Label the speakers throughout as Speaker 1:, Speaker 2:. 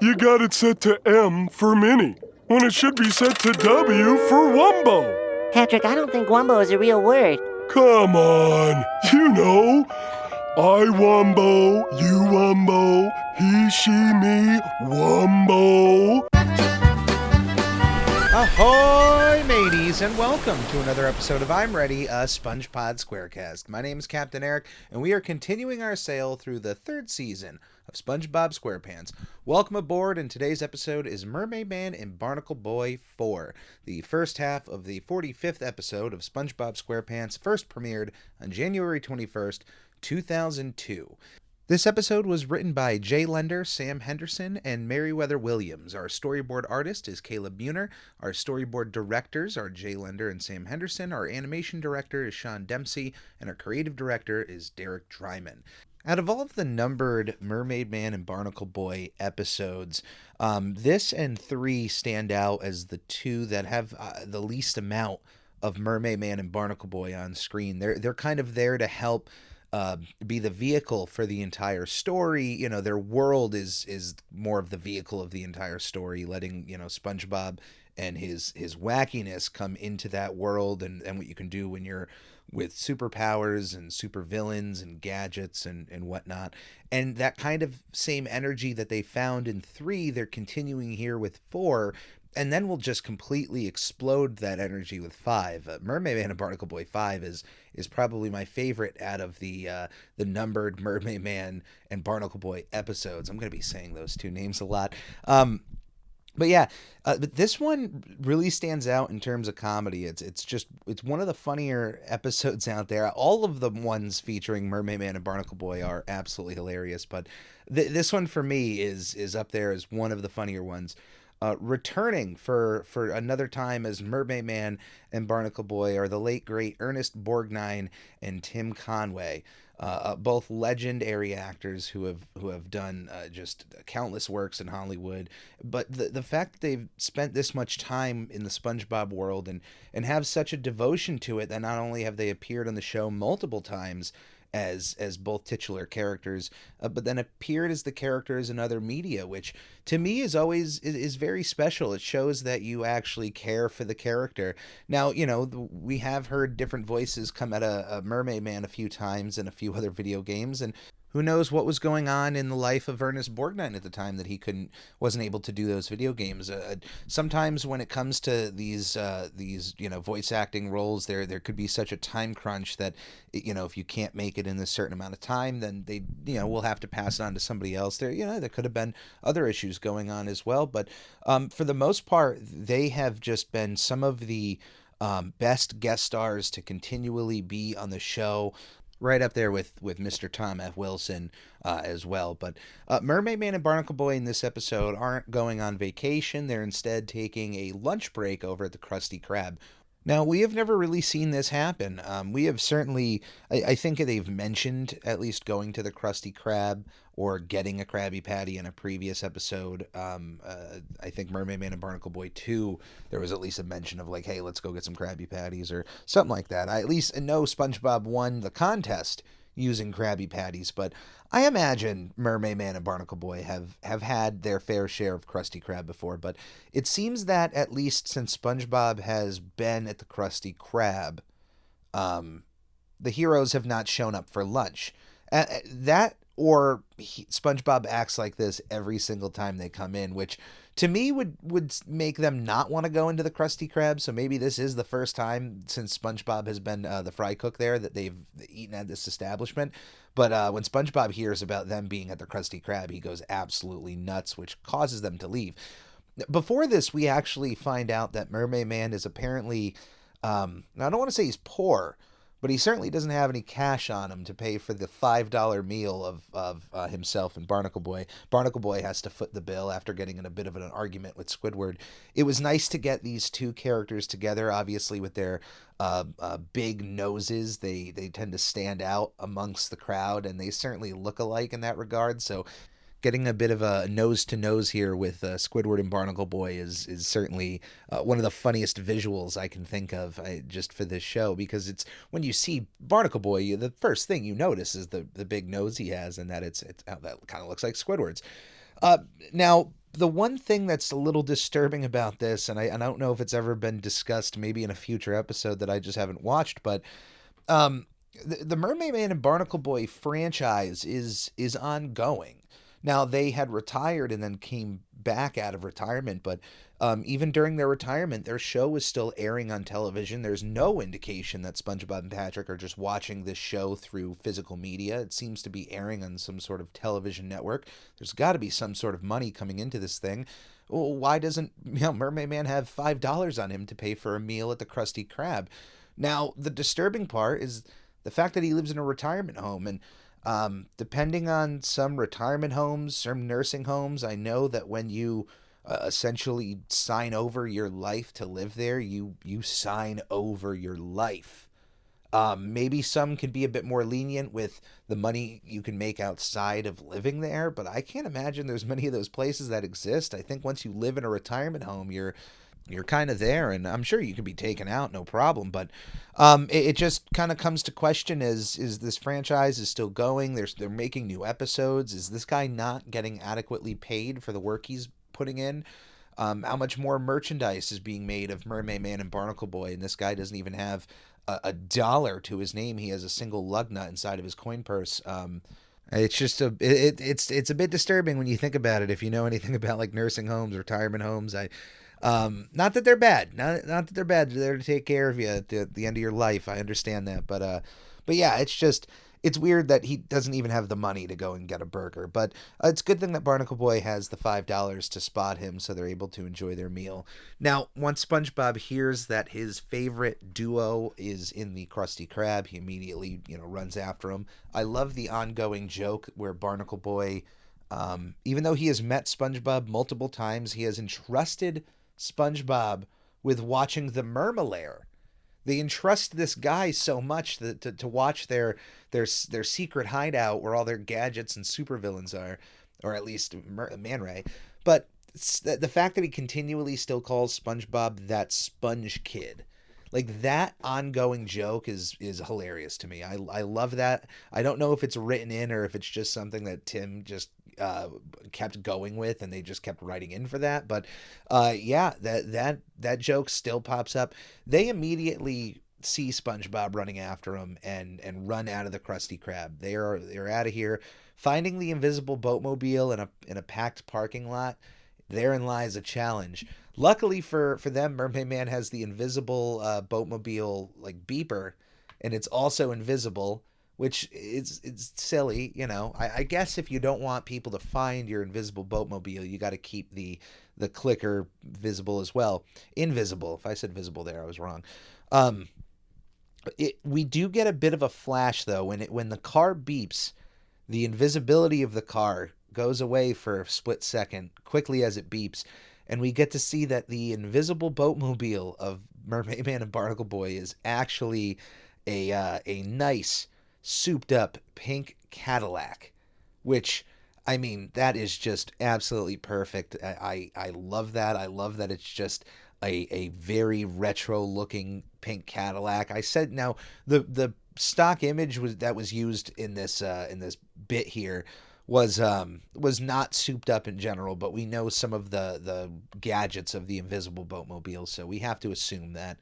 Speaker 1: You got it set to M for Minnie, when it should be set to W for Wumbo.
Speaker 2: Patrick, I don't think Wumbo is a real word.
Speaker 1: Come on, you know. I Wumbo, you Wumbo, he, she, me, Wumbo.
Speaker 3: Ahoy, mateys, and welcome to another episode of I'm Ready, a SpongePod Squarecast. My name is Captain Eric, and we are continuing our sail through the third season of SpongeBob SquarePants. Welcome aboard, and today's episode is MermaidMan and BarnacleBoy 4, the first half of the 45th episode of SpongeBob SquarePants, first premiered on January 21st, 2002. This episode was written by Jay Lender, Sam Henderson, and Meriwether Williams. Our storyboard artist is Caleb Muner. Our storyboard directors are Jay Lender and Sam Henderson. Our animation director is Sean Dempsey, and our creative director is Derek Dryman. Out of all of the numbered MermaidMan and BarnacleBoy episodes, this and 3 stand out as the two that have the least amount of MermaidMan and BarnacleBoy on screen. They're kind of there to help be the vehicle for the entire story. You know, their world is more of the vehicle of the entire story, letting, you know, SpongeBob and his wackiness come into that world and what you can do when you're with superpowers and supervillains and gadgets and whatnot. And that kind of same energy that they found in 3, they're continuing here with 4, and then we'll just completely explode that energy with 5. MermaidMan and BarnacleBoy 5 is probably my favorite out of the numbered MermaidMan and BarnacleBoy episodes. I'm going to be saying those two names a lot. But yeah, but this one really stands out in terms of comedy. It's one of the funnier episodes out there. All of the ones featuring MermaidMan and BarnacleBoy are absolutely hilarious, but this one for me is up there as one of the funnier ones. Returning for another time as MermaidMan and BarnacleBoy are the late great Ernest Borgnine and Tim Conway, both legendary actors who have done just countless works in Hollywood. But the fact that they've spent this much time in the SpongeBob world and have such a devotion to it that not only have they appeared on the show multiple times as both titular characters, but then appeared as the characters in other media, which to me is very special. It shows that you actually care for the character. Now, you know, we have heard different voices come at a MermaidMan a few times in a few other video games, and who knows what was going on in the life of Ernest Borgnine at the time that he wasn't able to do those video games. Sometimes when it comes to these you know, voice acting roles, there could be such a time crunch that, you know, if you can't make it in a certain amount of time, then they, you know, will have to pass it on to somebody else. There could have been other issues going on as well, but for the most part, they have just been some of the best guest stars to continually be on the show. Right up there with Mr. Tom F. Wilson as well. But MermaidMan and BarnacleBoy in this episode aren't going on vacation. They're instead taking a lunch break over at the Krusty Krab. Now, we have never really seen this happen. We have certainly, I think they've mentioned at least going to the Krusty Krab or getting a Krabby Patty in a previous episode. I think MermaidMan and BarnacleBoy 2, there was at least a mention of like, hey, let's go get some Krabby Patties or something like that. I at least know SpongeBob won the contest using Krabby Patties, but I imagine MermaidMan and BarnacleBoy have had their fair share of Krusty Krab before, but it seems that at least since SpongeBob has been at the Krusty Krab, the heroes have not shown up for lunch. SpongeBob acts like this every single time they come in, which to me would make them not want to go into the Krusty Krab. So maybe this is the first time since SpongeBob has been the fry cook there that they've eaten at this establishment. But when SpongeBob hears about them being at the Krusty Krab, he goes absolutely nuts, which causes them to leave. Before this, we actually find out that MermaidMan is apparently, now I don't want to say he's poor, but he certainly doesn't have any cash on him to pay for the $5 meal of himself and BarnacleBoy. BarnacleBoy has to foot the bill after getting in a bit of an argument with Squidward. It was nice to get these two characters together, obviously with their big noses. They tend to stand out amongst the crowd, and they certainly look alike in that regard. So getting a bit of a nose-to-nose here with Squidward and BarnacleBoy is certainly one of the funniest visuals I can think of just for this show, because it's when you see BarnacleBoy, the first thing you notice is the big nose he has, and that that kind of looks like Squidward's. Now, The one thing that's a little disturbing about this, and I don't know if it's ever been discussed, maybe in a future episode that I just haven't watched, but um, the Mermaid Man and Barnacle Boy franchise is ongoing. Now they had retired and then came back out of retirement, but even during their retirement, their show was still airing on television. There's no indication that SpongeBob and Patrick are just watching this show through physical media. It seems to be airing on some sort of television network. There's got to be some sort of money coming into this thing. Well, why doesn't Mermaid Man have $5 on him to pay for a meal at the Krusty Krab? Now, the disturbing part is the fact that he lives in a retirement home, and depending on some retirement homes, some nursing homes, I know that when you essentially sign over your life to live there, you sign over your life. Maybe some can be a bit more lenient with the money you can make outside of living there, but I can't imagine there's many of those places that exist. I think once you live in a retirement home, you're kind of there, and I'm sure you can be taken out, no problem. But it just kind of comes to question: is this franchise is still going? They're making new episodes. Is this guy not getting adequately paid for the work he's putting in? How much more merchandise is being made of Mermaid Man and Barnacle Boy, and this guy doesn't even have a dollar to his name. He has a single lug nut inside of his coin purse. It's just it's a bit disturbing when you think about it. If you know anything about like nursing homes, retirement homes, not that they're bad, not that they're bad. They're there to take care of you at the end of your life. I understand that, but yeah, it's weird that he doesn't even have the money to go and get a burger. But it's a good thing that Barnacle Boy has the $5 to spot him, so they're able to enjoy their meal. Now, once SpongeBob hears that his favorite duo is in the Krusty Krab, he immediately runs after him. I love the ongoing joke where Barnacle Boy, even though he has met SpongeBob multiple times, he has entrusted SpongeBob with watching the Mermalair. They entrust this guy so much that to watch their secret hideout where all their gadgets and supervillains are, or at least Man Ray. But the fact that he continually still calls SpongeBob that Sponge Kid, like that ongoing joke is hilarious to me. I love that. I don't know if it's written in or if it's just something that Tim just kept going with and they just kept writing in for that. But yeah, that joke still pops up. They immediately see SpongeBob running after him and run out of the Krusty Krab. They're out of here, finding the invisible boatmobile in a packed parking lot. Therein lies a challenge. Luckily for them, Mermaid Man has the invisible boatmobile like beeper, and it's also invisible, which it's silly, I guess if you don't want people to find your invisible boatmobile, you got to keep the clicker visible as well. Invisible. If I said visible there, I was wrong. We do get a bit of a flash though when the car beeps. The invisibility of the car goes away for a split second, quickly as it beeps, and we get to see that the invisible boatmobile of Mermaid Man and Barnacle Boy is actually a nice, souped-up pink Cadillac, which, I mean, that is just absolutely perfect. I love that. I love that it's just a very retro-looking pink Cadillac. I said now the stock image that was used in this bit here was not souped up in general, but we know some of the gadgets of the invisible boatmobile, so we have to assume that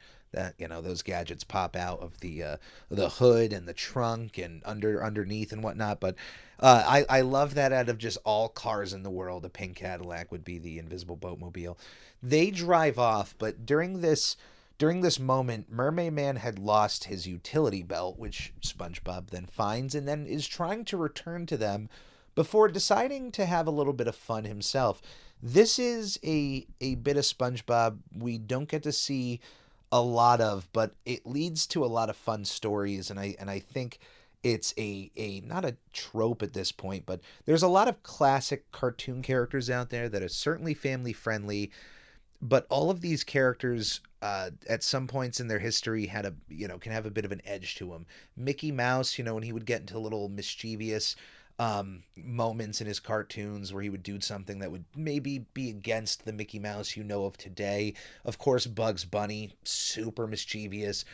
Speaker 3: those gadgets pop out of the hood and the trunk and underneath and whatnot. But I love that out of just all cars in the world, a pink Cadillac would be the invisible boatmobile. They drive off, but during this moment, Mermaid Man had lost his utility belt, which SpongeBob then finds and then is trying to return to them before deciding to have a little bit of fun himself. This is a bit of SpongeBob we don't get to see a lot of, but it leads to a lot of fun stories, and I think it's a not a trope at this point, but there's a lot of classic cartoon characters out there that are certainly family friendly, but all of these characters at some points in their history had can have a bit of an edge to them. Mickey Mouse, when he would get into little mischievous moments in his cartoons where he would do something that would maybe be against the Mickey Mouse of today. Of course, Bugs Bunny, super mischievous.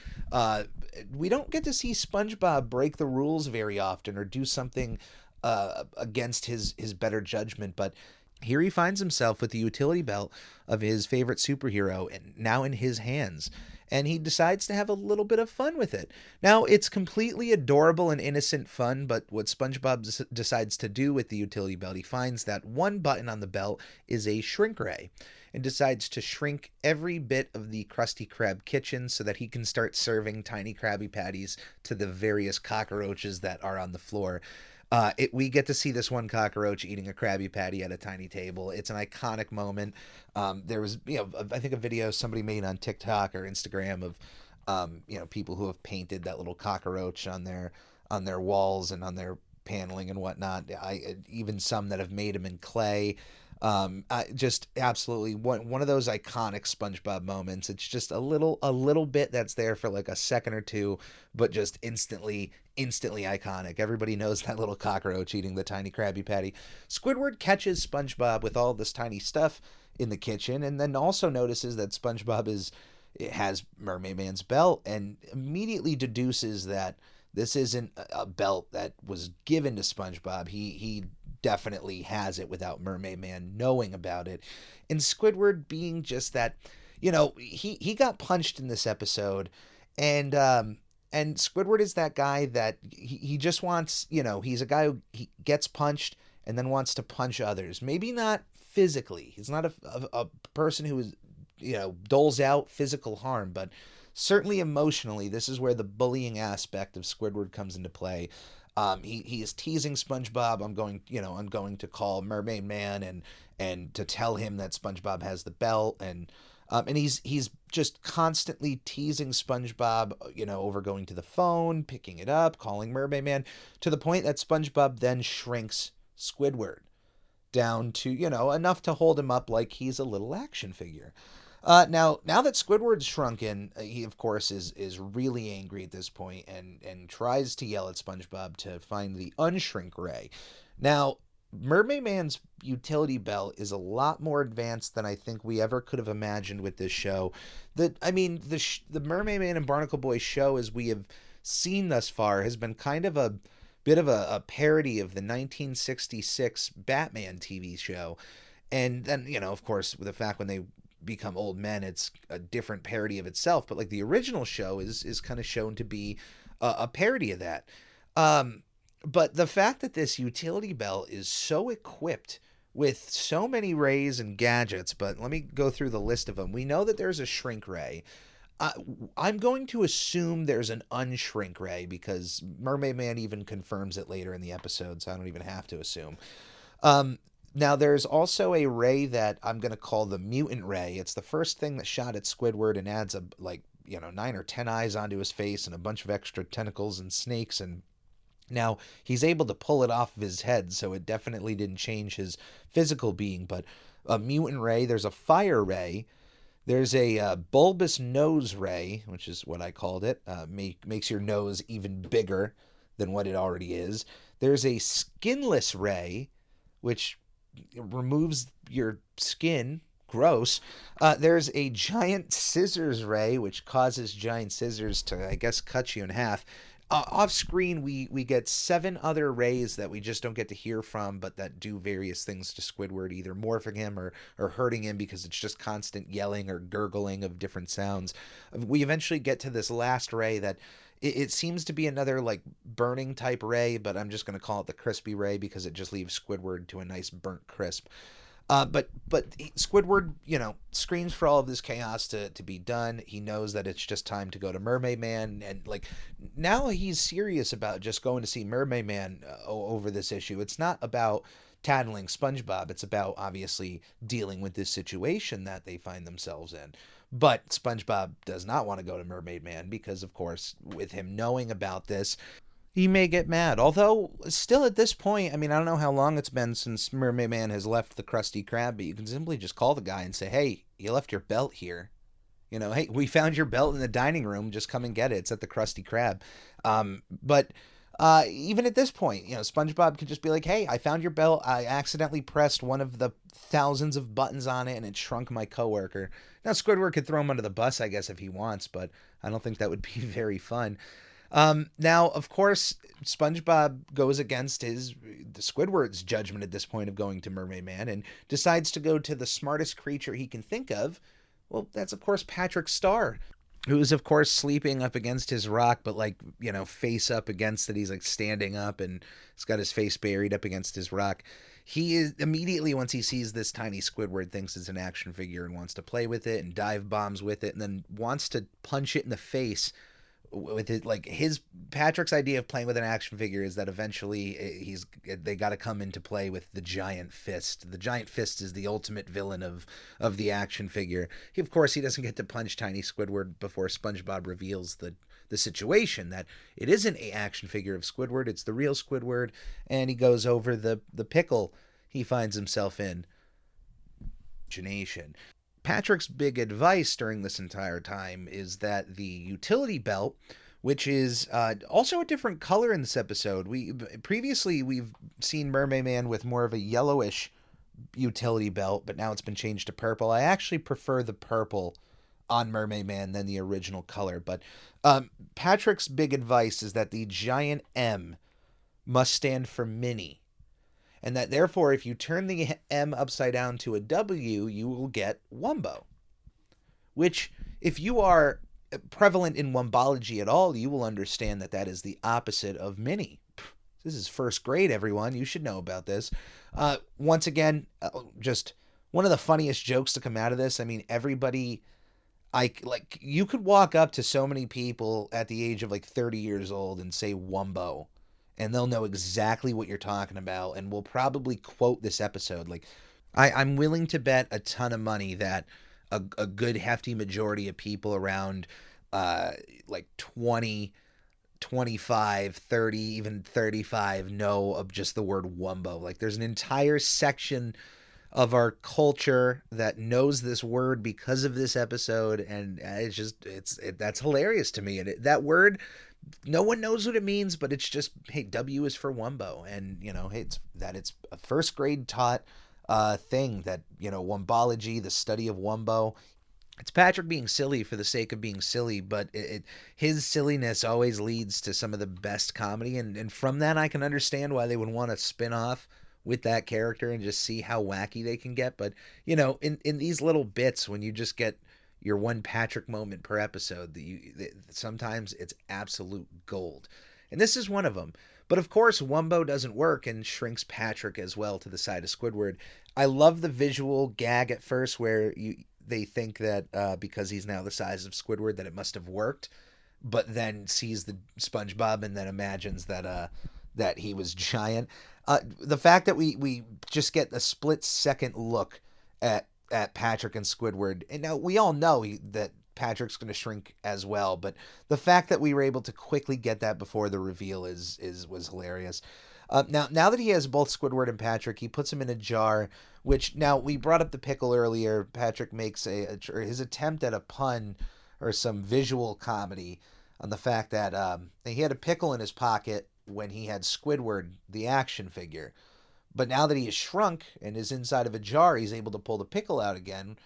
Speaker 3: We don't get to see SpongeBob break the rules very often or do something against his better judgment, but Here he finds himself with the utility belt of his favorite superhero and now in his hands. And he decides to have a little bit of fun with it. Now, it's completely adorable and innocent fun, but what SpongeBob decides to do with the utility belt, he finds that one button on the belt is a shrink ray and decides to shrink every bit of the Krusty Krab kitchen so that he can start serving tiny Krabby Patties to the various cockroaches that are on the floor. We get to see this one cockroach eating a Krabby Patty at a tiny table. It's an iconic moment. There was, I think a video somebody made on TikTok or Instagram of, people who have painted that little cockroach on their walls and on their paneling and whatnot. Even some that have made him in clay. Just absolutely one of those iconic SpongeBob moments. It's just a little bit that's there for like a second or two, but just instantly iconic. Everybody knows that little cockroach eating the tiny Krabby Patty. Squidward catches SpongeBob with all this tiny stuff in the kitchen, and then also notices that SpongeBob has MermaidMan's belt, and immediately deduces that this isn't a belt that was given to SpongeBob. He definitely has it without MermaidMan knowing about it. And Squidward being just that, he got punched in this episode, and Squidward is that guy that he just wants, he's a guy who he gets punched and then wants to punch others. Maybe not physically. He's not a person who is, doles out physical harm, but certainly emotionally, this is where the bullying aspect of Squidward comes into play. He is teasing SpongeBob. I'm going to call MermaidMan and to tell him that SpongeBob has the belt, and he's just constantly teasing SpongeBob, over going to the phone, picking it up, calling MermaidMan, to the point that SpongeBob then shrinks Squidward down to, enough to hold him up like he's a little action figure. Now that Squidward's shrunken, he of course is really angry at this point and tries to yell at SpongeBob to find the unshrink ray. Now, MermaidMan's utility belt is a lot more advanced than I think we ever could have imagined with this show. The MermaidMan and BarnacleBoy show, as we have seen thus far, has been kind of a bit of a parody of the 1966 Batman TV show. And then, of course, with the fact when they become old men, it's a different parody of itself, but like the original show is kind of shown to be a parody of that. But the fact that this utility belt is so equipped with so many rays and gadgets, but let me go through the list of them. We know that there's a shrink ray. I'm going to assume there's an unshrink ray because MermaidMan even confirms it later in the episode, so I don't even have to assume. Now, there's also a ray that I'm going to call the mutant ray. It's the first thing that shot at Squidward and adds 9 or 10 eyes onto his face and a bunch of extra tentacles and snakes. And now he's able to pull it off of his head, so it definitely didn't change his physical being. But a mutant ray, there's a fire ray, there's a bulbous nose ray, which is what I called it. Makes your nose even bigger than what it already is. There's a skinless ray, which removes your skin. Gross. There's a giant scissors ray, which causes giant scissors to, I guess, cut you in half. Off screen, we get 7 other rays that we just don't get to hear from, but that do various things to Squidward, either morphing him or hurting him because it's just constant yelling or gurgling of different sounds. We eventually get to this last ray that it seems to be another like burning type ray, but I'm just going to call it the crispy ray because it just leaves Squidward to a nice burnt crisp. But Squidward, screams for all of this chaos to be done. He knows that it's just time to go to MermaidMan, and now he's serious about just going to see MermaidMan over this issue. It's not about tattling SpongeBob. It's about obviously dealing with this situation that they find themselves in. But SpongeBob does not want to go to MermaidMan because, of course, with him knowing about this, he may get mad. Although, still at this point, I don't know how long it's been since MermaidMan has left the Krusty Krab, but you can simply just call the guy and say, hey, you left your belt here. Hey, we found your belt in the dining room. Just come and get it. It's at the Krusty Krab. But even at this point, SpongeBob could just be like, hey, I found your belt. I accidentally pressed one of the thousands of buttons on it and it shrunk my coworker. Now, Squidward could throw him under the bus, I guess, if he wants, but I don't think that would be very fun. Now, of course, SpongeBob goes against the Squidward's judgment at this point of going to Mermaid Man and decides to go to the smartest creature he can think of. Well, that's, of course, Patrick Star, who's, of course, sleeping up against his rock, but, like, face up against it. He's, like, standing up and he's got his face buried up against his rock. He is immediately, once he sees this tiny Squidward, thinks it's an action figure and wants to play with it and dive bombs with it and then wants to punch it in the face with it. Like, Patrick's idea of playing with an action figure is that eventually they got to come into play with the giant fist. The giant fist is the ultimate villain of the action figure. Of course, he doesn't get to punch tiny Squidward before SpongeBob reveals the situation that it isn't an action figure of Squidward, it's the real Squidward, and he goes over the pickle he finds himself in. Patrick's big advice during this entire time is that the utility belt, which is also a different color in this episode. Previously we've seen Mermaid Man with more of a yellowish utility belt, but now it's been changed to purple. I actually prefer the purple on Mermaid Man than the original color, but Patrick's big advice is that the giant M must stand for Minnie. And that therefore, if you turn the M upside down to a W, you will get Wumbo. Which, if you are prevalent in Wumbology at all, you will understand that that is the opposite of Minnie. This is first grade, everyone. You should know about this. Once again, just one of the funniest jokes to come out of this. I mean, everybody... you could walk up to so many people at the age of, 30 years old and say Wumbo, and they'll know exactly what you're talking about, and will probably quote this episode. I'm willing to bet a ton of money that a good hefty majority of people around 20, 25, 30, even 35 know of just the word Wumbo. There's an entire section of our culture that knows this word because of this episode, and that's hilarious to me. And that word, no one knows what it means, but it's just, hey, W is for Wumbo, and hey, it's a first grade taught thing that Wumbology, the study of Wumbo. It's Patrick being silly for the sake of being silly, but his silliness always leads to some of the best comedy, and from that I can understand why they would want to spin off with that character and just see how wacky they can get. But in these little bits, when you just get your one Patrick moment per episode, sometimes it's absolute gold, and this is one of them. But of course, Wumbo doesn't work and shrinks Patrick as well to the side of Squidward. I love the visual gag at first where they think that because he's now the size of Squidward that it must have worked, but then sees the SpongeBob and then imagines that he was giant. The fact that we just get a split second look at Patrick and Squidward, and now we all know that Patrick's going to shrink as well, but the fact that we were able to quickly get that before the reveal was hilarious. Now that he has both Squidward and Patrick, he puts them in a jar, which, now we brought up the pickle earlier. Patrick makes his attempt at a pun or some visual comedy on the fact that he had a pickle in his pocket when he had Squidward, the action figure. But now that he is shrunk and is inside of a jar, he's able to pull the pickle out again,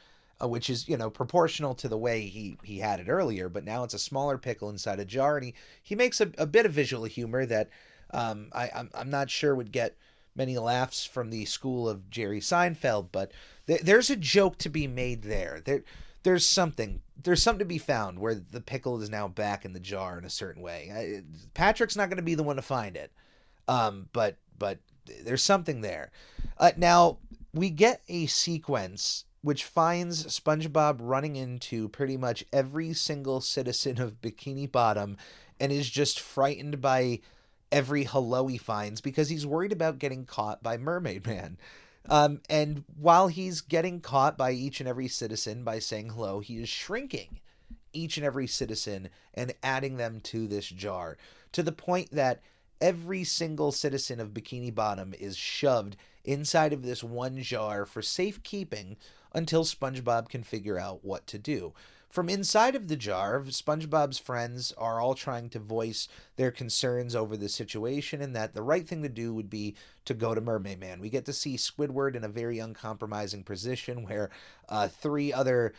Speaker 3: which is, proportional to the way he had it earlier. But now it's a smaller pickle inside a jar, and he makes a bit of visual humor that I'm not sure would get many laughs from the school of Jerry Seinfeld, but there's a joke to be made there. There's something to be found where the pickle is now back in the jar in a certain way. Patrick's not going to be the one to find it, but there's something there. Now we get a sequence which finds SpongeBob running into pretty much every single citizen of Bikini Bottom and is just frightened by every hello he finds because he's worried about getting caught by Mermaid Man. And while he's getting caught by each and every citizen by saying hello, he is shrinking each and every citizen and adding them to this jar to the point that every single citizen of Bikini Bottom is shoved inside of this one jar for safekeeping until SpongeBob can figure out what to do. from inside of the jar, SpongeBob's friends are all trying to voice their concerns over the situation, and that the right thing to do would be to go to MermaidMan. We get to see Squidward in a very uncompromising position where three other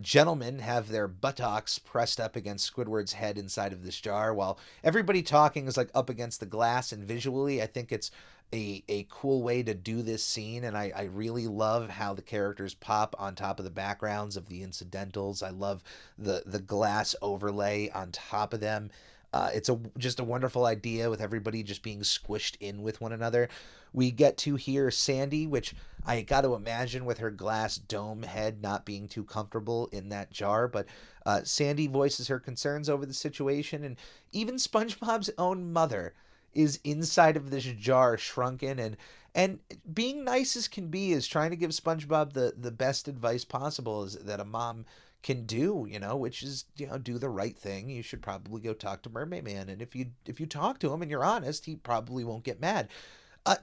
Speaker 3: gentlemen have their buttocks pressed up against Squidward's head inside of this jar, while everybody talking is like up against the glass. And visually, I think it's a cool way to do this scene, and I really love how the characters pop on top of the backgrounds of the incidentals. I love the glass overlay on top of them. It's just a wonderful idea with everybody just being squished in with one another. We get to hear Sandy, which I got to imagine with her glass dome head not being too comfortable in that jar, but Sandy voices her concerns over the situation, and even SpongeBob's own mother is inside of this jar, shrunken, and being nice as can be, is trying to give SpongeBob the best advice possible is that a mom can do, which is, do the right thing. You should probably go talk to MermaidMan, and if you talk to him and you're honest, he probably won't get mad.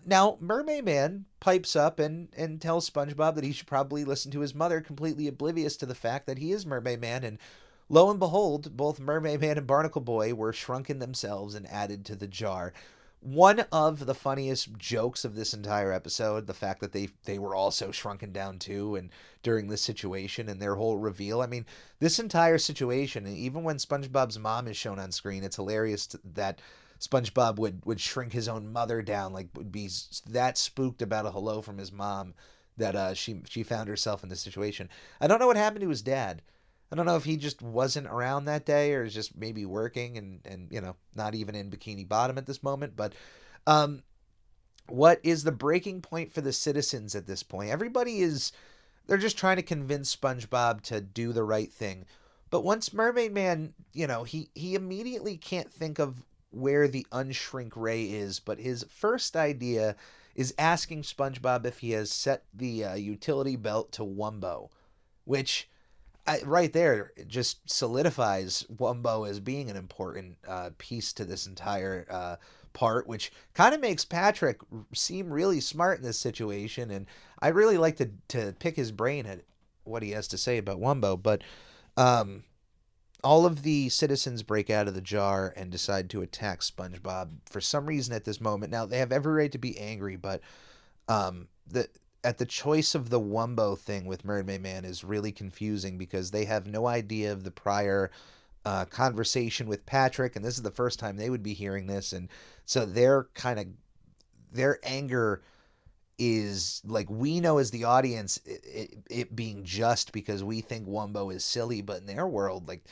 Speaker 3: Now, MermaidMan pipes up and tells SpongeBob that he should probably listen to his mother, completely oblivious to the fact that he is MermaidMan, and lo and behold, both MermaidMan and BarnacleBoy were shrunken themselves and added to the jar. One of the funniest jokes of this entire episode, the fact that they were also shrunken down too, and during this situation and their whole reveal. I mean, this entire situation, and even when SpongeBob's mom is shown on screen, it's hilarious that SpongeBob would shrink his own mother down, like would be that spooked about a hello from his mom that she found herself in this situation. I don't know what happened to his dad. I don't know if he just wasn't around that day or is just maybe working and not even in Bikini Bottom at this moment. But what is the breaking point for the citizens at this point? They're just trying to convince SpongeBob to do the right thing. But once MermaidMan, he immediately can't think of where the unshrink ray is, but his first idea is asking SpongeBob if he has set the utility belt to Wumbo, which right there just solidifies Wumbo as being an important piece to this entire part, which kind of makes Patrick seem really smart in this situation, and I really like to pick his brain at what he has to say about Wumbo. But all of the citizens break out of the jar and decide to attack SpongeBob for some reason at this moment. Now, they have every right to be angry, but at the choice of the Wumbo thing with MermaidMan is really confusing because they have no idea of the prior conversation with Patrick, and this is the first time they would be hearing this, and so their anger is like, we know as the audience it being just because we think Wumbo is silly, but in their world, like,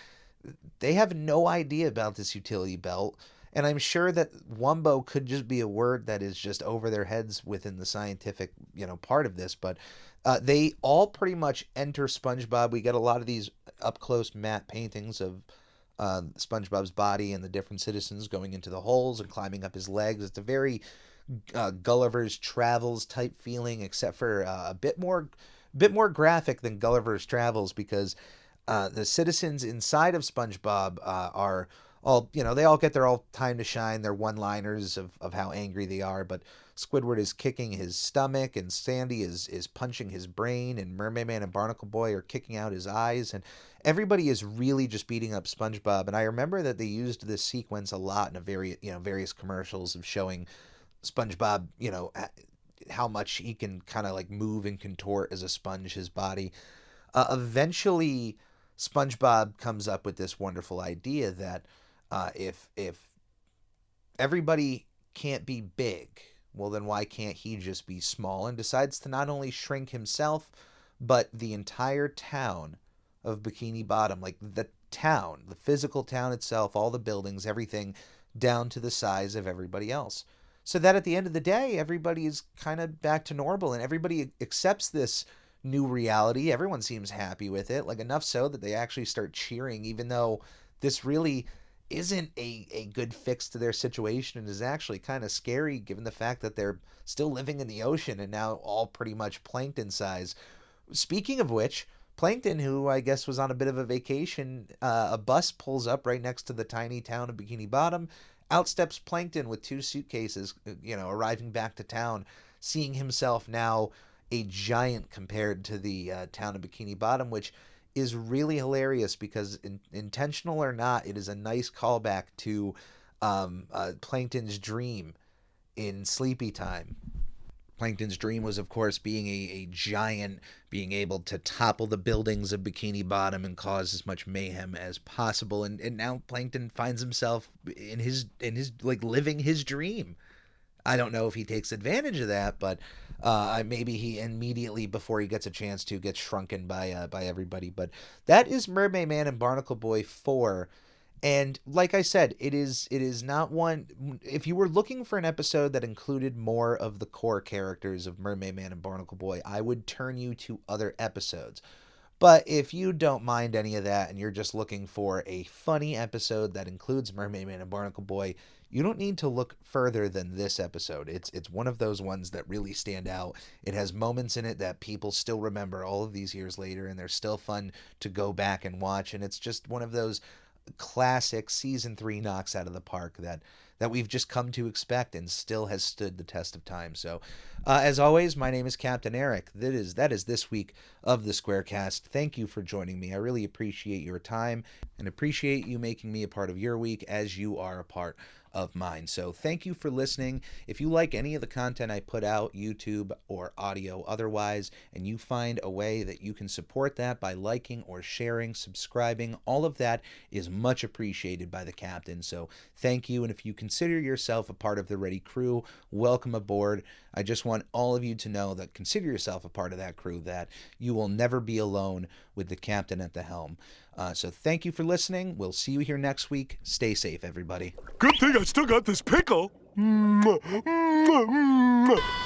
Speaker 3: they have no idea about this utility belt. And I'm sure that Wumbo could just be a word that is just over their heads within the scientific, part of this. But they all pretty much enter SpongeBob. We get a lot of these up-close matte paintings of SpongeBob's body and the different citizens going into the holes and climbing up his legs. It's a very Gulliver's Travels type feeling, except for a bit more graphic than Gulliver's Travels, because the citizens inside of SpongeBob are all, they all get their all time to shine, their one-liners of how angry they are, but Squidward is kicking his stomach, and Sandy is punching his brain, and MermaidMan and BarnacleBoy are kicking out his eyes, and everybody is really just beating up SpongeBob. And I remember that they used this sequence a lot in various commercials of showing SpongeBob, how much he can kind of like move and contort as a sponge, his body. Eventually, SpongeBob comes up with this wonderful idea that if everybody can't be big, well, then why can't he just be small? And decides to not only shrink himself, but the entire town of Bikini Bottom, like the town, the physical town itself, all the buildings, everything, down to the size of everybody else. So that at the end of the day, everybody is kind of back to normal, and everybody accepts this new reality. Everyone seems happy with it, like enough so that they actually start cheering, even though this really isn't a good fix to their situation and is actually kind of scary given the fact that they're still living in the ocean and now all pretty much plankton size. Speaking of which, Plankton, who I guess was on a bit of a vacation, a bus pulls up right next to the tiny town of Bikini Bottom. Out steps Plankton with 2 suitcases, arriving back to town, seeing himself now a giant compared to the town of Bikini Bottom, which is really hilarious because, intentional or not, it is a nice callback to Plankton's dream in Sleepy Time. Plankton's dream was, of course, being a giant, being able to topple the buildings of Bikini Bottom and cause as much mayhem as possible. And now Plankton finds himself in his like living his dream. I don't know if he takes advantage of that, but maybe he immediately, before he gets a chance to, gets shrunken by everybody. But that is MermaidMan and BarnacleBoy 4. And like I said, it is not one. If you were looking for an episode that included more of the core characters of MermaidMan and BarnacleBoy, I would turn you to other episodes. But if you don't mind any of that and you're just looking for a funny episode that includes MermaidMan and BarnacleBoy, you don't need to look further than this episode. It's one of those ones that really stand out. It has moments in it that people still remember all of these years later, and they're still fun to go back and watch. And it's just one of those classic season 3 knocks out of the park that we've just come to expect and still has stood the test of time. So as always, my name is Captain Eric. That is this week of the Squarecast. Thank you for joining me. I really appreciate your time and appreciate you making me a part of your week as you are a part of mine. So thank you for listening. If you like any of the content I put out, YouTube or audio otherwise, and you find a way that you can support that by liking or sharing, subscribing, all of that is much appreciated by the captain. So thank you. And if you consider yourself a part of the Ready crew, welcome aboard. I just want all of you to know that consider yourself a part of that crew, that you will never be alone with the captain at the helm. So thank you for listening. We'll see you here next week. Stay safe, everybody.
Speaker 1: Good thing I still got this pickle. Mwah, mwah, mwah.